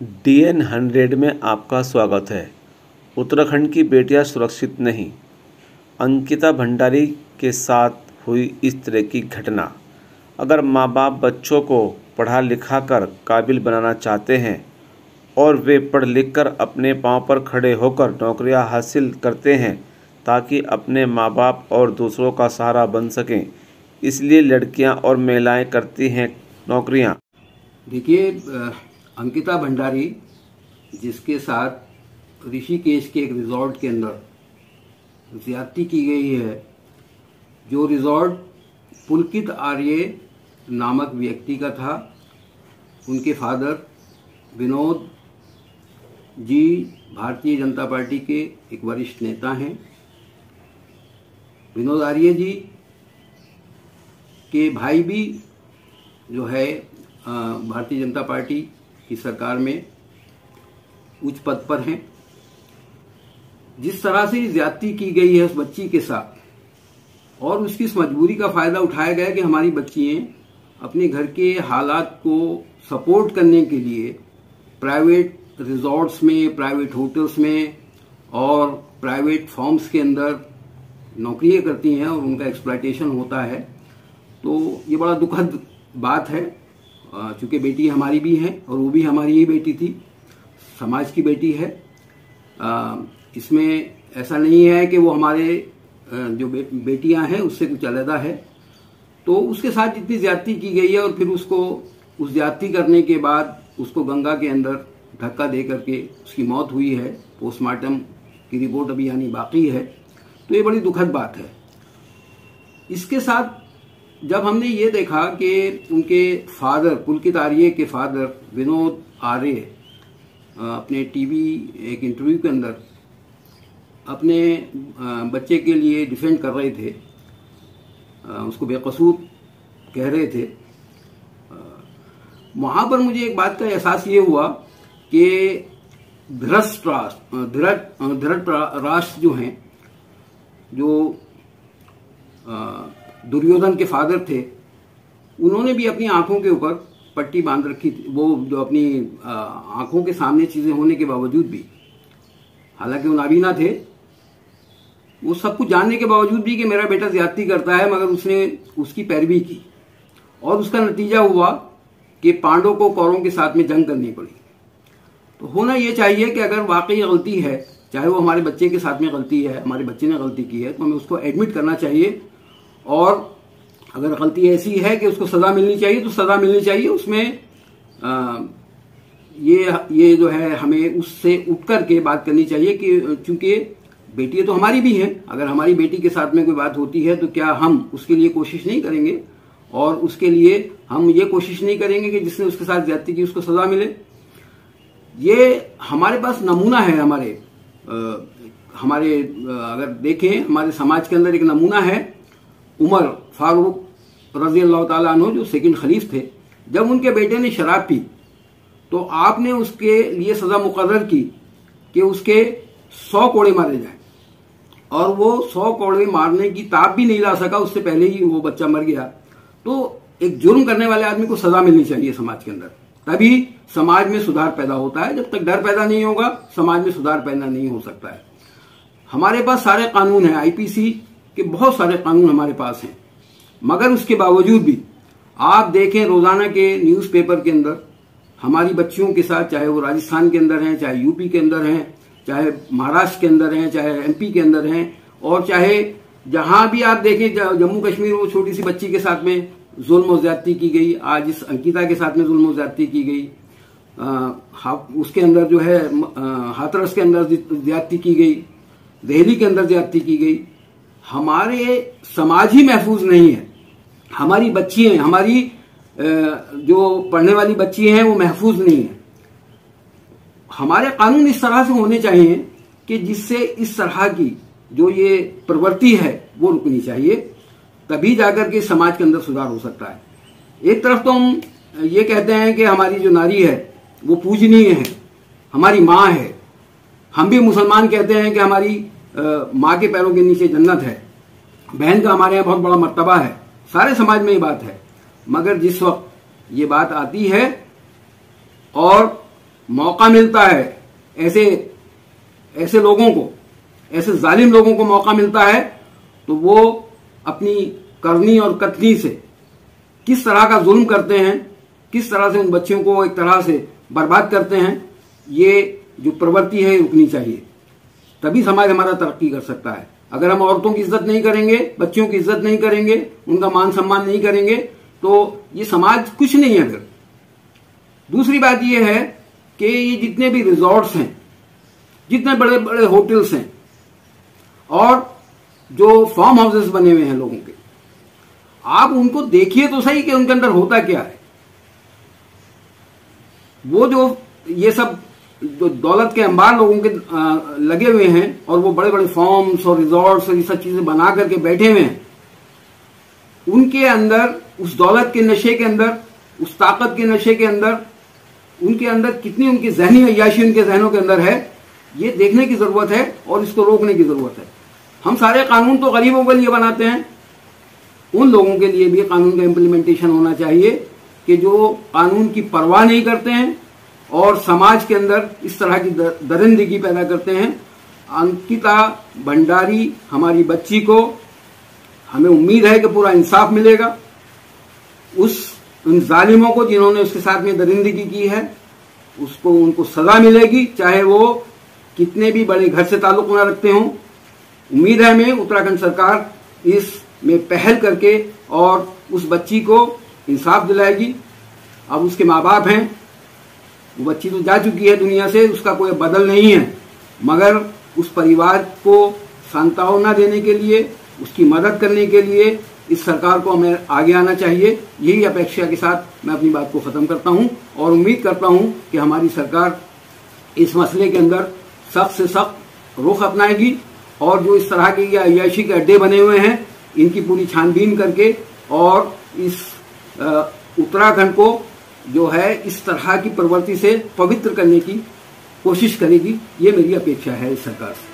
DN 100 में आपका स्वागत है। उत्तराखंड की बेटियां सुरक्षित नहीं, अंकिता भंडारी के साथ हुई इस तरह की घटना। अगर माँ बाप बच्चों को पढ़ा लिखा कर काबिल बनाना चाहते हैं और वे पढ़ लिख कर अपने पांव पर खड़े होकर नौकरियां हासिल करते हैं ताकि अपने माँ बाप और दूसरों का सहारा बन सकें, इसलिए लड़कियां और महिलाएं करती हैं नौकरियां। देखिए, अंकिता भंडारी जिसके साथ ऋषिकेश के एक रिजॉर्ट के अंदर ज्यादती की गई है, जो रिजॉर्ट पुलकित आर्य नामक व्यक्ति का था। उनके फादर विनोद जी भारतीय जनता पार्टी के एक वरिष्ठ नेता हैं। विनोद आर्य जी के भाई भी जो है भारतीय जनता पार्टी की सरकार में उच्च पद पर हैं। जिस तरह से ज्यादती की गई है उस बच्ची के साथ और उसकी इस मजबूरी का फायदा उठाया गया कि हमारी बच्चियां अपने घर के हालात को सपोर्ट करने के लिए प्राइवेट रिजॉर्ट्स में, प्राइवेट होटल्स में और प्राइवेट फॉर्म्स के अंदर नौकरियां करती हैं और उनका एक्सप्लॉयटेशन होता है। तो ये बड़ा दुखद बात है, चूंकि बेटी हमारी भी है और वो भी हमारी ही बेटी थी, समाज की बेटी है। इसमें ऐसा नहीं है कि वो हमारे जो बेटियां हैं उससे कुछ अलग है। तो उसके साथ जितनी ज्यादती की गई है और फिर उसको उस ज्यादती करने के बाद उसको गंगा के अंदर धक्का दे करके उसकी मौत हुई है। पोस्टमार्टम की रिपोर्ट अभी आनी बाकी है। तो ये बड़ी दुखद बात है। इसके साथ जब हमने ये देखा कि उनके फादर पुलकित आर्य के फादर विनोद आर्य अपने टीवी एक इंटरव्यू के अंदर अपने बच्चे के लिए डिफेंड कर रहे थे, उसको बेकसूर कह रहे थे, वहां पर मुझे एक बात का एहसास ये हुआ कि धृतराष्ट्र जो हैं, जो दुर्योधन के फादर थे, उन्होंने भी अपनी आंखों के ऊपर पट्टी बांध रखी थी। वो जो अपनी आंखों के सामने चीजें होने के बावजूद भी, हालांकि वो नाबीना थे, वो सब कुछ जानने के बावजूद भी कि मेरा बेटा ज्यादती करता है, मगर उसने उसकी पैरवी की और उसका नतीजा हुआ कि पांडवों को कौरवों के साथ में जंग करनी पड़ी। तो होना यह चाहिए कि अगर वाकई गलती है, चाहे वो हमारे बच्चे के साथ में गलती है, हमारे बच्चे ने गलती की है, तो हमें उसको एडमिट करना चाहिए और अगर गलती ऐसी है कि उसको सजा मिलनी चाहिए तो सजा मिलनी चाहिए। उसमें ये जो है हमें उससे उठ करके बात करनी चाहिए कि चूंकि बेटी तो हमारी भी हैं, अगर हमारी बेटी के साथ में कोई बात होती है तो क्या हम उसके लिए कोशिश नहीं करेंगे और उसके लिए हम ये कोशिश नहीं करेंगे कि जिसने उसके साथ ज्यादती की उसको सजा मिले। ये हमारे पास नमूना है। हमारे अगर देखें हमारे समाज के अंदर एक नमूना है, उमर फारूक रजी अल्लाह ताला अन्हु जो सेकंड खलीफ थे। जब उनके बेटे ने शराब पी तो आपने उसके लिए सजा मुकर्रर की कि उसके 100 कोड़े मारे जाए और वो 100 कोड़े मारने की ताब भी नहीं ला सका, उससे पहले ही वो बच्चा मर गया। तो एक जुर्म करने वाले आदमी को सजा मिलनी चाहिए समाज के अंदर, तभी समाज में सुधार पैदा होता है। जब तक डर पैदा नहीं होगा समाज में सुधार पैदा नहीं हो सकता है। हमारे पास सारे कानून हैं, आईपीसी के बहुत सारे कानून हमारे पास हैं, मगर उसके बावजूद भी आप देखें रोजाना के न्यूज़पेपर के अंदर हमारी बच्चियों के साथ, चाहे वो राजस्थान के अंदर हैं, चाहे यूपी के अंदर हैं, चाहे महाराष्ट्र के अंदर हैं, चाहे एमपी के अंदर हैं, और चाहे जहां भी आप देखें जम्मू कश्मीर वो छोटी सी बच्ची के साथ में जुल्म और ज्यादती की गई। आज इस अंकिता के साथ में जुल्म और ज्यादती की गई। उसके अंदर जो है हाथरस के अंदर ज्यादती की गई, दिल्ली के अंदर ज्यादती की गई। हमारे समाज ही महफूज नहीं है। हमारी बच्चियां, हमारी जो पढ़ने वाली बच्ची हैं वो महफूज नहीं है। हमारे कानून इस तरह से होने चाहिए कि जिससे इस तरह की जो ये प्रवृत्ति है वो रुकनी चाहिए, तभी जाकर के समाज के अंदर सुधार हो सकता है। एक तरफ तो हम ये कहते हैं कि हमारी जो नारी है वो पूजनीय है, हमारी माँ है। हम भी मुसलमान कहते हैं कि हमारी माँ के पैरों के नीचे जन्नत है, बहन का हमारे यहाँ बहुत बड़ा मर्तबा है। सारे समाज में ये बात है। मगर जिस वक्त ये बात आती है और मौका मिलता है, ऐसे लोगों को, ऐसे जालिम लोगों को मौका मिलता है, तो वो अपनी करनी और कथनी से किस तरह का जुल्म करते हैं, किस तरह से उन बच्चियों को एक तरह से बर्बाद करते हैं, ये जो प्रवृत्ति है रुकनी चाहिए। तभी समाज हमारा तरक्की कर सकता है। अगर हम औरतों की इज्जत नहीं करेंगे, बच्चियों की इज्जत नहीं करेंगे, उनका मान सम्मान नहीं करेंगे, तो ये समाज कुछ नहीं है फिर। दूसरी बात ये है कि ये जितने भी रिजॉर्ट्स हैं, जितने बड़े बड़े होटल्स हैं और जो फार्म हाउसेस बने हुए हैं लोगों के, आप उनको देखिए तो सही कि उनके अंदर होता क्या है। वो जो ये सब जो दौलत के अंबार लोगों के लगे हुए हैं और वो बड़े बड़े फार्म्स और रिजॉर्ट्स और ये सब चीजें बना करके बैठे हुए हैं, उनके अंदर उस दौलत के नशे के अंदर, उस ताकत के नशे के अंदर, उनके अंदर कितनी उनकी जहनी अय्याशी उनके जहनों के अंदर है, ये देखने की जरूरत है और इसको रोकने की जरूरत है। हम सारे कानून तो गरीबों के लिए बनाते हैं, उन लोगों के लिए भी कानून का इम्प्लीमेंटेशन होना चाहिए कि जो कानून की परवाह नहीं करते हैं और समाज के अंदर इस तरह की दरिंदगी पैदा करते हैं। अंकिता भंडारी हमारी बच्ची को, हमें उम्मीद है कि पूरा इंसाफ मिलेगा। उन जालिमों को जिन्होंने उसके साथ में दरिंदगी की है, उसको उनको सजा मिलेगी, चाहे वो कितने भी बड़े घर से ताल्लुक न रखते हों। उम्मीद है हमें उत्तराखंड सरकार इसमें पहल करके और उस बच्ची को इंसाफ दिलाएगी। अब उसके माँ बाप हैं, वो बच्ची तो जा चुकी है दुनिया से, उसका कोई बदल नहीं है, मगर उस परिवार को सांत्वना देने के लिए, उसकी मदद करने के लिए इस सरकार को हमें आगे आना चाहिए। यही अपेक्षा के साथ मैं अपनी बात को खत्म करता हूं और उम्मीद करता हूं कि हमारी सरकार इस मसले के अंदर सख्त से सख्त रुख अपनाएगी और जो इस तरह के अय्याशी के अड्डे बने हुए हैं, इनकी पूरी छानबीन करके और इस उत्तराखंड को जो है इस तरह की प्रवृत्ति से पवित्र करने की कोशिश करेगी। ये मेरी अपेक्षा है इस सरकार से।